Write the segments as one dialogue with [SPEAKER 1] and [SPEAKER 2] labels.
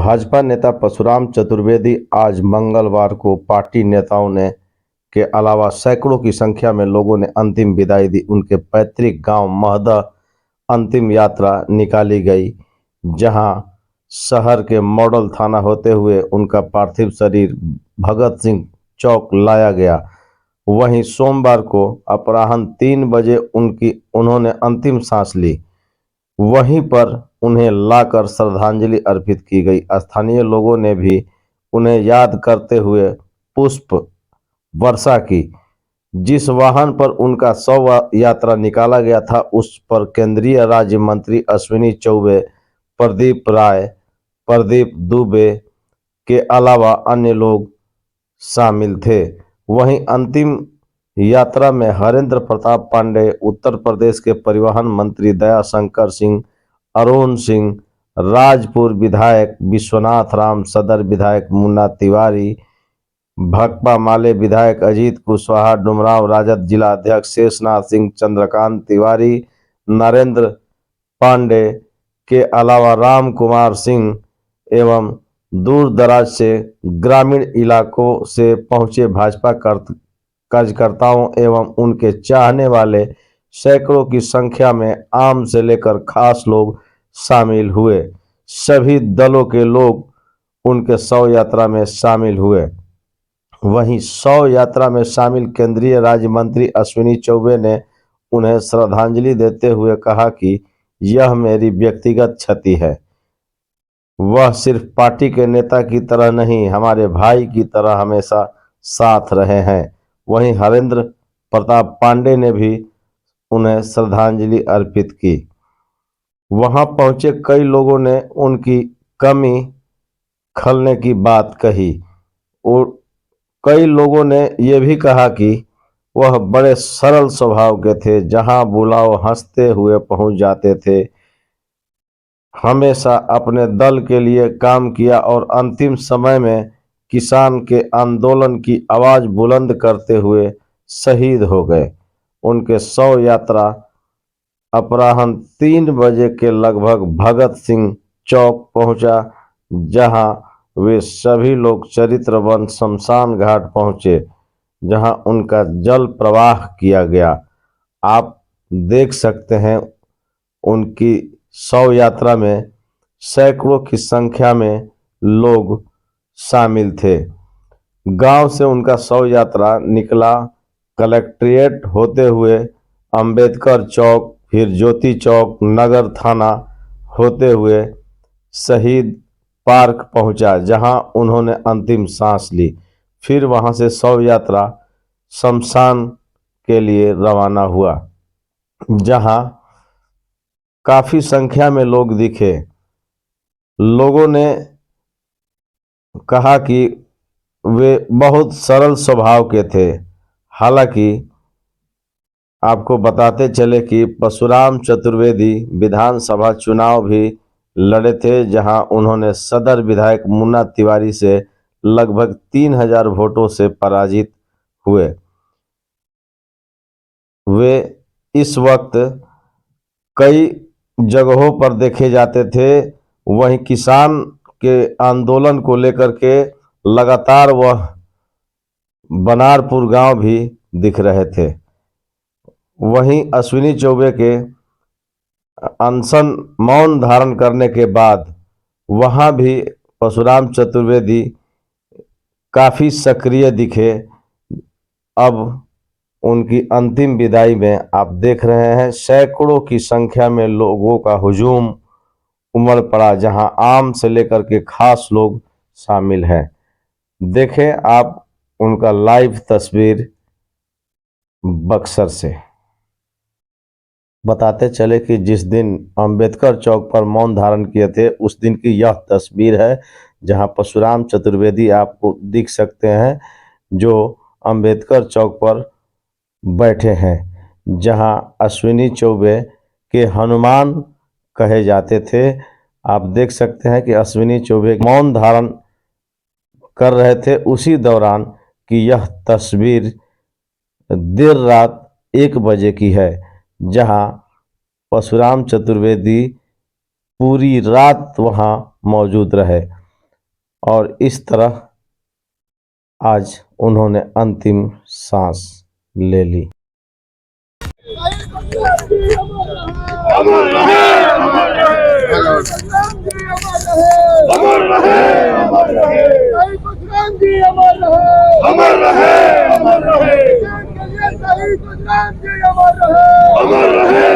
[SPEAKER 1] भाजपा नेता परशुराम चतुर्वेदी आज मंगलवार को पार्टी नेताओं ने के अलावा सैकड़ों की संख्या में लोगों ने अंतिम विदाई दी। उनके पैतृक गांव महदह अंतिम यात्रा निकाली गई, जहां शहर के मॉडल थाना होते हुए उनका पार्थिव शरीर भगत सिंह चौक लाया गया। वहीं सोमवार को अपराह्न 3 बजे उन्होंने अंतिम सांस ली। वहीं पर उन्हें लाकर श्रद्धांजलि अर्पित की गई। स्थानीय लोगों ने भी उन्हें याद करते हुए पुष्प वर्षा की। जिस वाहन पर उनका शव यात्रा निकाला गया था, उस पर केंद्रीय राज्य मंत्री अश्विनी चौबे, प्रदीप राय, प्रदीप दुबे के अलावा अन्य लोग शामिल थे। वहीं अंतिम यात्रा में हरेंद्र प्रताप पांडे, उत्तर प्रदेश के परिवहन मंत्री दयाशंकर सिंह, अरुण सिंह, राजपुर विधायक विश्वनाथ राम, सदर विधायक मुन्ना तिवारी, भकपा माले विधायक अजीत कुशवाहा, डुमरांव राजद जिला अध्यक्ष शेषनाथ सिंह, चंद्रकांत तिवारी, नरेंद्र पांडे के अलावा राम कुमार सिंह एवं दूर दराज से ग्रामीण इलाकों से पहुंचे भाजपा कार्यकर्ताओं एवं उनके चाहने वाले सैकड़ों की संख्या में आम से लेकर खास लोग शामिल हुए। सभी दलों के लोग उनके शव यात्रा में शामिल हुए। वहीं शव यात्रा में शामिल केंद्रीय राज्य मंत्री अश्विनी चौबे ने उन्हें श्रद्धांजलि देते हुए कहा कि यह मेरी व्यक्तिगत क्षति है। वह सिर्फ पार्टी के नेता की तरह नहीं, हमारे भाई की तरह हमेशा साथ रहे हैं। वहीं हरेंद्र प्रताप पांडे ने भी उन्हें श्रद्धांजलि अर्पित की। वहां पहुंचे कई लोगों ने उनकी कमी खलने की बात कही और कई लोगों ने यह भी कहा कि वह बड़े सरल स्वभाव के थे, जहां बुलाओ हंसते हुए पहुंच जाते थे। हमेशा अपने दल के लिए काम किया और अंतिम समय में किसान के आंदोलन की आवाज बुलंद करते हुए शहीद हो गए। उनके शव यात्रा अपराह्न 3 बजे के लगभग भगत सिंह चौक पहुंचा, जहां वे सभी लोग चरित्र वन शमशान घाट पहुंचे, जहां उनका जल प्रवाह किया गया। आप देख सकते हैं उनकी शव यात्रा में सैकड़ों की संख्या में लोग शामिल थे। गांव से उनका शव यात्रा निकला, कलेक्ट्रेट होते हुए अंबेडकर चौक, फिर ज्योति चौक, नगर थाना होते हुए शहीद पार्क पहुंचा, जहां उन्होंने अंतिम सांस ली। फिर वहां से शव यात्रा शमशान के लिए रवाना हुआ, जहां काफी संख्या में लोग दिखे। लोगों ने कहा कि वे बहुत सरल स्वभाव के थे। हालांकि आपको बताते चले कि परशुराम चतुर्वेदी विधानसभा चुनाव भी लड़े थे, जहां उन्होंने सदर विधायक मुन्ना तिवारी से लगभग 3000 वोटों से पराजित हुए। वे इस वक्त कई जगहों पर देखे जाते थे। वहीं किसान के आंदोलन को लेकर के लगातार वह बनारपुर गांव भी दिख रहे थे। वहीं अश्विनी चौबे के अनशन मौन धारण करने के बाद वहां भी परशुराम चतुर्वेदी काफी सक्रिय दिखे। अब उनकी अंतिम विदाई में आप देख रहे हैं सैकड़ों की संख्या में लोगों का हुजूम उमड़ पड़ा, जहां आम से लेकर के खास लोग शामिल हैं। देखें आप उनका लाइव तस्वीर बक्सर से। बताते चले कि जिस दिन अंबेडकर चौक पर मौन धारण किए थे, उस दिन की यह तस्वीर है, जहां परशुराम चतुर्वेदी आपको दिख सकते हैं, जो अंबेडकर चौक पर बैठे हैं, जहां अश्विनी चौबे के हनुमान कहे जाते थे। आप देख सकते हैं कि अश्विनी चौबे मौन धारण कर रहे थे उसी दौरान कि यह तस्वीर देर रात 1 बजे की है, जहां परशुराम चतुर्वेदी पूरी रात वहां मौजूद रहे। और इस तरह आज उन्होंने अंतिम सांस ले ली।
[SPEAKER 2] अमर रहे, अमर रहे, अमर रहे, अमर रहे, अमर रहे, अमर रहे, अमर रहे, अमर रहे,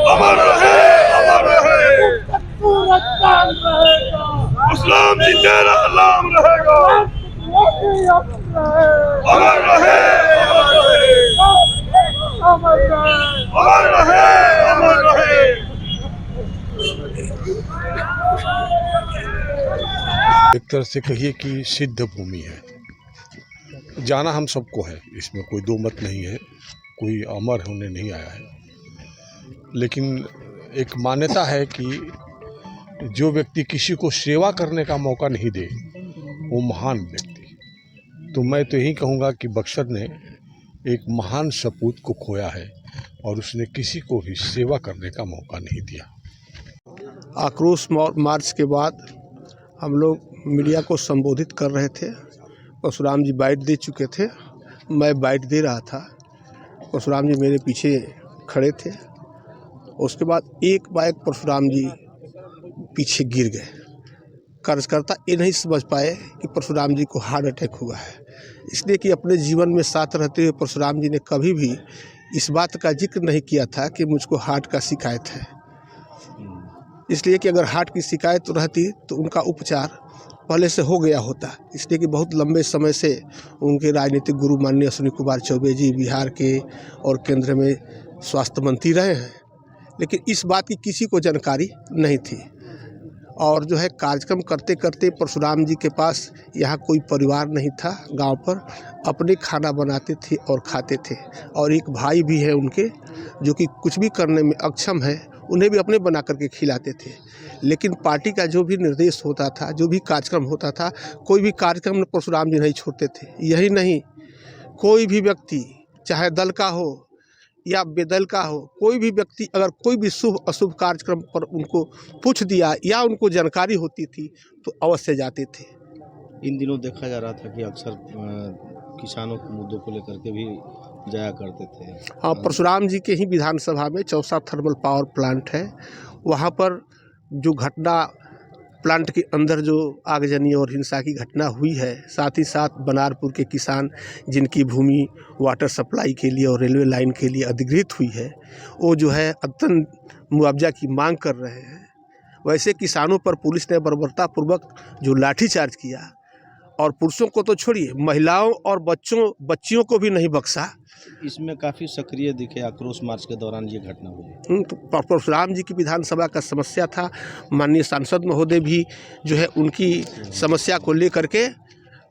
[SPEAKER 2] अमर रहे, अमर रहे, इस्लाम जिंदा नाम रहेगा। अमर रहे, अमर रहे, अमर रहे, अमर रहे।
[SPEAKER 3] एक तरह से कहिए कि सिद्ध भूमि है, जाना हम सबको है, इसमें कोई दो मत नहीं है, कोई अमर होने नहीं आया है। लेकिन एक मान्यता है कि जो व्यक्ति किसी को सेवा करने का मौका नहीं दे वो महान व्यक्ति। तो मैं तो यही कहूँगा कि बक्सर ने एक महान सपूत को खोया है और उसने किसी को भी सेवा करने का मौका नहीं दिया।
[SPEAKER 4] आक्रोश मार्च के बाद हम लोग मीडिया को संबोधित कर रहे थे। परशुराम जी बाइट दे चुके थे, मैं बाइट दे रहा था, परशुराम जी मेरे पीछे खड़े थे। उसके बाद एक बाइक परशुराम जी पीछे गिर गए। कार्यकर्ता ये नहीं समझ पाए कि परशुराम जी को हार्ट अटैक हुआ है, इसलिए कि अपने जीवन में साथ रहते हुए परशुराम जी ने कभी भी इस बात का जिक्र नहीं किया था कि मुझको हार्ट का शिकायत है। इसलिए कि अगर हार्ट की शिकायत रहती तो उनका उपचार पहले से हो गया होता। इसलिए कि बहुत लंबे समय से उनके राजनीतिक गुरु माननीय अश्विनी कुमार चौबे जी बिहार के और केंद्र में स्वास्थ्य मंत्री रहे हैं, लेकिन इस बात की किसी को जानकारी नहीं थी। और जो है कार्यक्रम करते करते परशुराम जी के पास यहाँ कोई परिवार नहीं था, गांव पर अपने खाना बनाते थे और खाते थे। और एक भाई भी है उनके जो कि कुछ भी करने में अक्षम है, उन्हें भी अपने बना करके खिलाते थे। लेकिन पार्टी का जो भी निर्देश होता था, जो भी कार्यक्रम होता था, कोई भी कार्यक्रम में परशुराम जी नहीं छोड़ते थे। यही नहीं, कोई भी व्यक्ति चाहे दल का हो या बेदल का हो, कोई भी व्यक्ति अगर कोई भी शुभ अशुभ कार्यक्रम पर उनको पूछ दिया या उनको जानकारी होती थी तो अवश्य जाते थे।
[SPEAKER 5] इन दिनों देखा जा रहा था कि अक्सर किसानों के मुद्दों को लेकर के भी जाया करते थे।
[SPEAKER 4] हाँ, परशुराम जी के ही विधानसभा में चौसा थर्मल पावर प्लांट है, वहाँ पर जो घटना प्लांट के अंदर जो आगजनी और हिंसा की घटना हुई है, साथ ही साथ बनारपुर के किसान जिनकी भूमि वाटर सप्लाई के लिए और रेलवे लाइन के लिए अधिग्रहित हुई है, वो जो है अदन मुआवजा की मांग कर रहे हैं। वैसे किसानों पर पुलिस ने बर्बरतापूर्वक जो लाठीचार्ज किया, और पुरुषों को तो छोड़िए, महिलाओं और बच्चियों को भी नहीं बख्शा।
[SPEAKER 5] इसमें काफ़ी सक्रिय दिखे आक्रोश मार्च के दौरान ये घटना हुई।
[SPEAKER 4] तो परशुराम जी की विधानसभा का समस्या था, माननीय सांसद महोदय भी जो है उनकी समस्या को लेकर के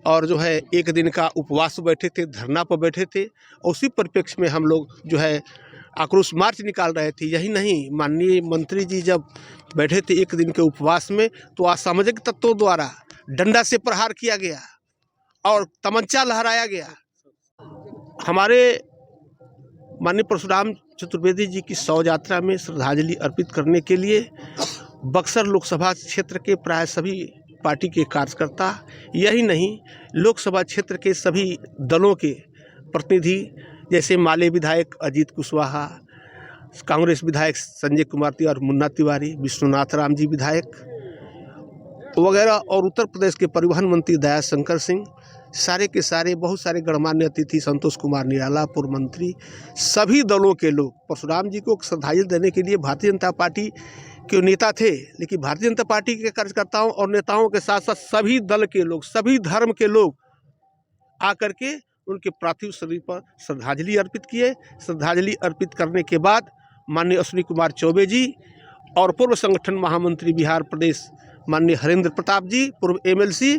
[SPEAKER 4] और जो है एक दिन का उपवास बैठे थे, धरना पर बैठे थे। उसी परिप्रेक्ष्य में हम लोग जो है आक्रोश मार्च निकाल रहे थे। यही नहीं, माननीय मंत्री जी जब बैठे थे एक दिन के उपवास में, तो असामाजिक तत्वों द्वारा डंडा से प्रहार किया गया और तमंचा लहराया गया। हमारे माननीय परशुराम चतुर्वेदी जी की शव यात्रा में श्रद्धांजलि अर्पित करने के लिए बक्सर लोकसभा क्षेत्र के प्राय सभी पार्टी के कार्यकर्ता, यही नहीं लोकसभा क्षेत्र के सभी दलों के प्रतिनिधि, जैसे माले विधायक अजीत कुशवाहा, कांग्रेस विधायक संजय कुमार तिवारी और मुन्ना तिवारी, विष्णुनाथ राम जी विधायक वगैरह, और उत्तर प्रदेश के परिवहन मंत्री दया शंकर सिंह, सारे के सारे बहुत सारे गणमान्य अतिथि, संतोष कुमार निराला पूर्व मंत्री, सभी दलों के लोग परशुराम जी को श्रद्धांजलि देने के लिए भारतीय जनता पार्टी के नेता थे। लेकिन भारतीय जनता पार्टी के कार्यकर्ताओं और नेताओं के साथ साथ सभी दल के लोग, सभी धर्म के लोग आकर के उनके पार्थिव शरीर पर श्रद्धांजलि अर्पित किए। श्रद्धांजलि अर्पित करने के बाद माननीय अश्विनी कुमार चौबे जी और पूर्व संगठन महामंत्री बिहार प्रदेश माननीय हरेंद्र प्रताप जी पूर्व एमएलसी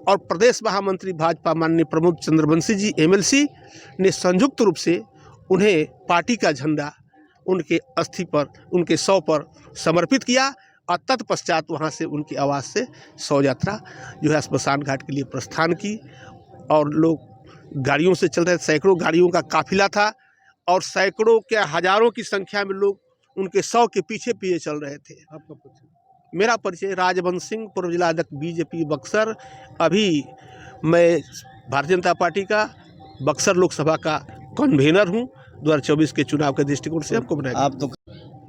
[SPEAKER 4] और प्रदेश महामंत्री भाजपा माननीय प्रमोद चंद्रवंशी जी एमएलसी ने संयुक्त रूप से उन्हें पार्टी का झंडा उनके अस्थि पर, उनके शव पर समर्पित किया और तत्पश्चात वहाँ से उनकी आवाज़ से शव यात्रा जो है स्मशान घाट के लिए प्रस्थान की। और लोग गाड़ियों से चल रहे, सैकड़ों गाड़ियों का काफिला था और सैकड़ों के हजारों की संख्या में लोग उनके शव के पीछे पीछे चल रहे थे।
[SPEAKER 5] आपका परिचय?
[SPEAKER 4] मेरा परिचय राजवंश सिंह, पूर्व जिला अध्यक्ष बीजेपी बक्सर। अभी मैं भारतीय जनता पार्टी का बक्सर लोकसभा का कन्वीनर हूँ। 2024 के चुनाव के दृष्टिकोण से हमको बनाया।
[SPEAKER 5] आप तो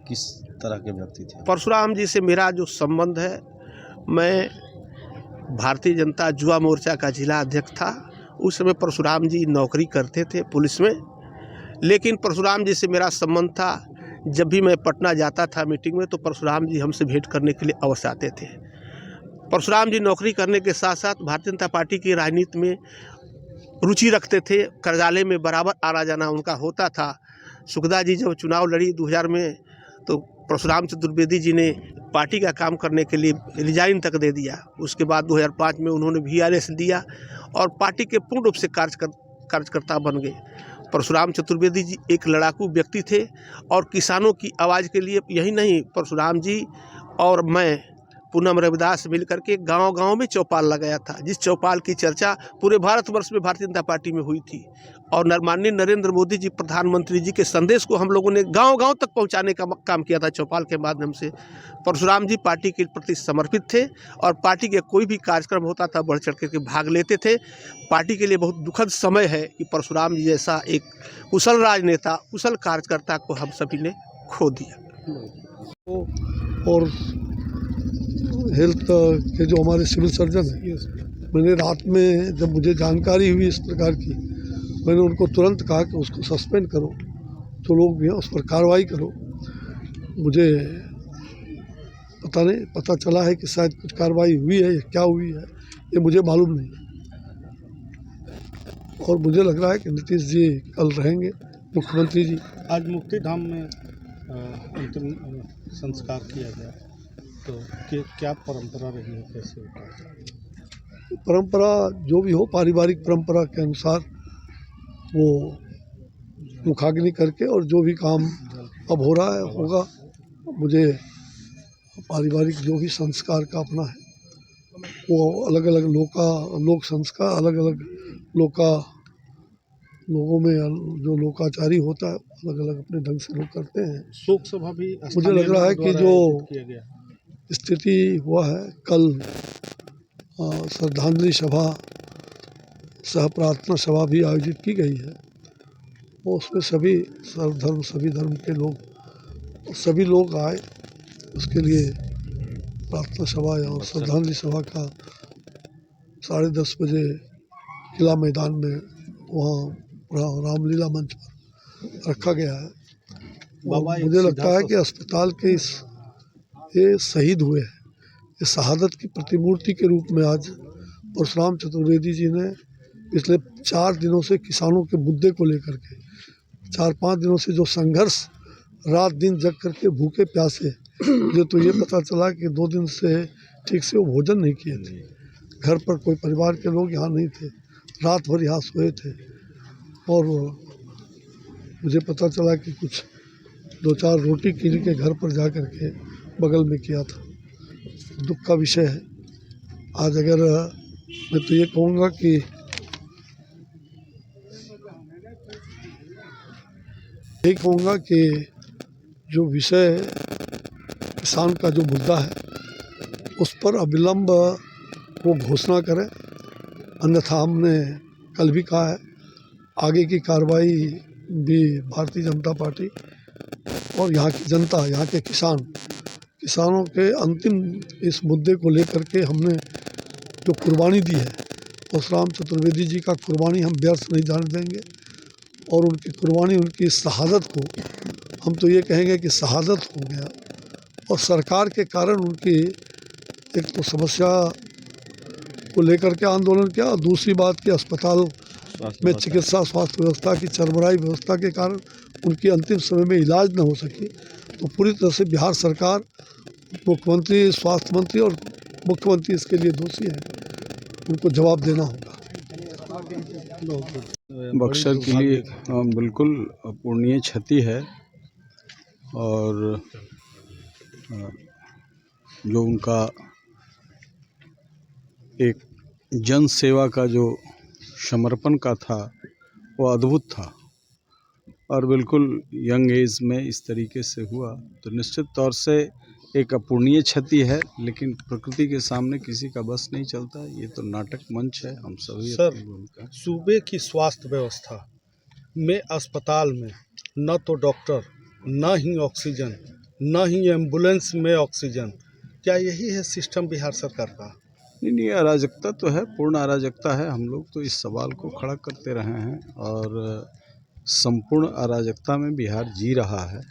[SPEAKER 5] किस तरह के व्यक्ति थे?
[SPEAKER 4] परशुराम जी से मेरा जो संबंध है, मैं भारतीय जनता युवा मोर्चा का जिला अध्यक्ष था। उस समय परशुराम जी नौकरी करते थे पुलिस में, लेकिन परशुराम जी से मेरा संबंध था। जब भी मैं पटना जाता था मीटिंग में तो परशुराम जी हमसे भेंट करने के लिए अवश्य आते थे। परशुराम जी नौकरी करने के साथ साथ भारतीय जनता पार्टी की राजनीति में रुचि रखते थे। कार्यालय में बराबर आना जाना उनका होता था। सुखदा जी जब चुनाव लड़ी 2000 में, तो परशुराम चतुर्वेदी जी ने पार्टी का काम करने के लिए रिजाइन तक दे दिया। उसके बाद 2005 में उन्होंने VRS दिया और पार्टी के पूर्ण रूप से कार्यकर्ता बन गए। परशुराम चतुर्वेदी जी एक लड़ाकू व्यक्ति थे और किसानों की आवाज़ के लिए यही नहीं, परशुराम जी और मैं पूनम रविदास मिलकर के गांव-गांव में चौपाल लगाया था, जिस चौपाल की चर्चा पूरे भारतवर्ष में भारतीय जनता पार्टी में हुई थी। और माननीय नरेंद्र मोदी जी प्रधानमंत्री जी के संदेश को हम लोगों ने गांव-गांव तक पहुंचाने का काम किया था चौपाल के माध्यम से। परशुराम जी पार्टी के प्रति समर्पित थे और पार्टी के कोई भी कार्यक्रम होता था बढ़ चढ़ करके भाग लेते थे। पार्टी के लिए बहुत दुखद समय है कि परशुराम जी जैसा एक कुशल राजनेता, कुशल कार्यकर्ता को हम सभी ने खो दिया।
[SPEAKER 6] और हेल्थ के जो हमारे सिविल सर्जन हैं, मैंने रात में जब मुझे जानकारी हुई इस प्रकार की, मैंने उनको तुरंत कहा कि उसको सस्पेंड करो, तो लोग भी हैं उस पर कार्रवाई करो। मुझे पता चला है कि शायद कुछ कार्रवाई हुई है या क्या हुई है ये मुझे मालूम नहीं। और मुझे लग रहा है कि नीतीश जी कल रहेंगे, मुख्यमंत्री जी।
[SPEAKER 5] आज मुक्तिधाम में अंतिम संस्कार किया गया, तो क्या परंपरा रही है, कैसे होता है?
[SPEAKER 6] परंपरा जो भी हो, पारिवारिक परंपरा के अनुसार वो मुखाग्नि करके और जो भी काम अब हो रहा है होगा। मुझे पारिवारिक जो भी संस्कार का अपना है वो अलग अलग लोक संस्कार, अलग अलग लोगों में जो लोकाचारी होता है अलग अलग अपने ढंग से लोग करते हैं।
[SPEAKER 5] शोक सभा भी
[SPEAKER 6] मुझे लग रहा है कि जो
[SPEAKER 5] किया गया
[SPEAKER 6] स्थिति हुआ है, कल श्रद्धांजलि सभा सह प्रार्थना सभा भी आयोजित की गई है। वो उसमें सभी सर्वधर्म सभी धर्म के लोग सभी लोग आए। उसके लिए प्रार्थना सभा और श्रद्धांजलि सभा का 10:30 बजे किला मैदान में वहाँ रामलीला मंच पर रखा गया है। और मुझे लगता है कि अस्पताल के ये शहीद हुए हैं, ये शहादत की प्रतिमूर्ति के रूप में आज परशुराम चतुर्वेदी जी ने पिछले 4 दिनों से किसानों के मुद्दे को लेकर के 4-5 दिनों से जो संघर्ष, रात दिन जग करके भूखे प्यासे, मुझे तो ये पता चला कि 2 दिन से ठीक से वो भोजन नहीं किए थे। घर पर कोई परिवार के लोग यहाँ नहीं थे, रात भर यहाँ सोए थे। और मुझे पता चला कि कुछ 2-4 रोटी किन्हीं के घर पर जा कर के बगल में किया था। दुख का विषय है। आज अगर मैं तो ये कहूँगा कि जो विषय किसान का जो मुद्दा है उस पर अविलंब वो घोषणा करें, अन्यथा हमने कल भी कहा है आगे की कार्रवाई भी भारतीय जनता पार्टी और यहाँ की जनता, यहाँ के किसानों के अंतिम इस मुद्दे को लेकर के हमने जो कुर्बानी दी है, परशुराम चतुर्वेदी जी का कुर्बानी हम व्यर्थ नहीं जाने देंगे। और उनकी कुर्बानी, उनकी शहादत को हम तो ये कहेंगे कि शहादत हो गया। और सरकार के कारण उनकी एक तो समस्या को लेकर के आंदोलन किया और दूसरी बात कि अस्पताल में चिकित्सा स्वास्थ्य व्यवस्था की चरमराई व्यवस्था के कारण उनकी अंतिम समय में इलाज न हो सकी। तो पूरी तरह से बिहार सरकार, मुख्यमंत्री, स्वास्थ्य मंत्री और मुख्यमंत्री इसके लिए दोषी हैं, उनको जवाब देना होगा।
[SPEAKER 7] बक्सर के लिए बिल्कुल अपूरणीय क्षति है और जो उनका एक जन सेवा का जो समर्पण का था वो अद्भुत था, और बिल्कुल यंग एज में इस तरीके से हुआ तो निश्चित तौर से एक अपूर्णीय क्षति है। लेकिन प्रकृति के सामने किसी का बस नहीं चलता, ये तो नाटक मंच है। हम सभी
[SPEAKER 5] सर,
[SPEAKER 7] अपनी भूमिका
[SPEAKER 5] सूबे की स्वास्थ्य व्यवस्था में अस्पताल में न तो डॉक्टर, न ही ऑक्सीजन, न ही एम्बुलेंस में ऑक्सीजन, क्या यही है सिस्टम बिहार सरकार का?
[SPEAKER 7] नहीं, अराजकता तो है, पूर्ण अराजकता है। हम लोग तो इस सवाल को खड़ा करते रहे हैं और संपूर्ण अराजकता में बिहार जी रहा है।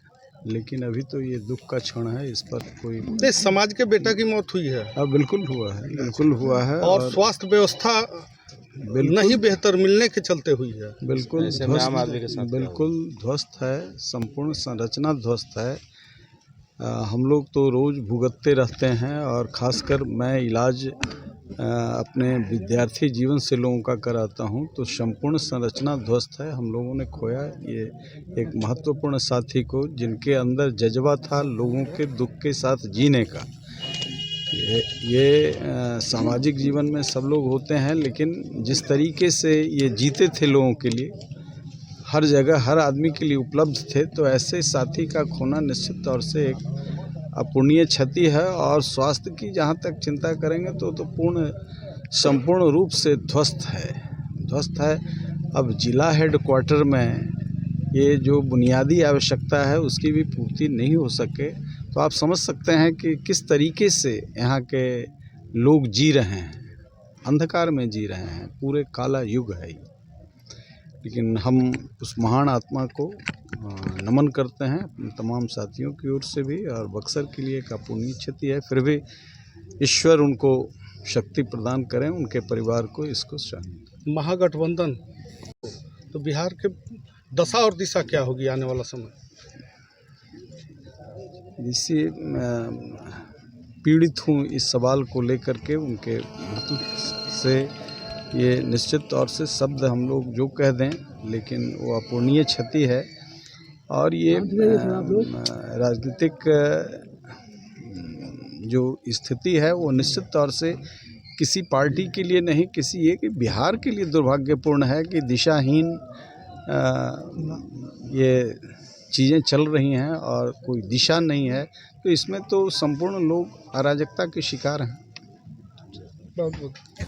[SPEAKER 7] लेकिन अभी तो ये दुख का क्षण है, इस पर कोई
[SPEAKER 5] देश समाज के बेटा की मौत हुई है
[SPEAKER 7] बिल्कुल हुआ है, बिल्कुल हुआ है।
[SPEAKER 5] और स्वास्थ्य व्यवस्था नहीं बेहतर मिलने के चलते हुई है।
[SPEAKER 7] बिल्कुल ध्वस्त है, संपूर्ण संरचना ध्वस्त है। हम लोग तो रोज़ भुगतते रहते हैं, और ख़ासकर मैं इलाज अपने विद्यार्थी जीवन से लोगों का कराता हूं, तो संपूर्ण संरचना ध्वस्त है। हम लोगों ने खोया ये एक महत्वपूर्ण साथी को, जिनके अंदर जज्बा था लोगों के दुख के साथ जीने का। ये सामाजिक जीवन में सब लोग होते हैं, लेकिन जिस तरीके से ये जीते थे लोगों के लिए, हर जगह हर आदमी के लिए उपलब्ध थे, तो ऐसे साथी का खोना निश्चित तौर से एक अपूर्णीय क्षति है। और स्वास्थ्य की जहाँ तक चिंता करेंगे तो संपूर्ण रूप से ध्वस्त है। अब जिला हेडक्वार्टर में ये जो बुनियादी आवश्यकता है उसकी भी पूर्ति नहीं हो सके, तो आप समझ सकते हैं कि किस तरीके से यहाँ के लोग जी रहे हैं, अंधकार में जी रहे हैं। पूरे काला युग है ये। लेकिन हम उस महान आत्मा को नमन करते हैं अपने तमाम साथियों की ओर से भी, और बक्सर के लिए एक अपूर्णीय क्षति है। फिर भी ईश्वर उनको शक्ति प्रदान करें, उनके परिवार को इसको सहन।
[SPEAKER 5] महागठबंधन तो बिहार के दशा और दिशा क्या होगी आने वाला समय?
[SPEAKER 7] जिससे पीड़ित हूँ इस सवाल को लेकर के, उनके मृत्यु से ये निश्चित तौर से शब्द हम लोग जो कह दें, लेकिन वो अपूर्णीय क्षति है। और ये राजनीतिक जो स्थिति है वो निश्चित तौर से किसी पार्टी के लिए नहीं, किसी एक बिहार के लिए दुर्भाग्यपूर्ण है कि दिशाहीन ये चीज़ें चल रही हैं और कोई दिशा नहीं है। तो इसमें तो संपूर्ण लोग अराजकता के शिकार हैं।
[SPEAKER 5] बहुत बहुत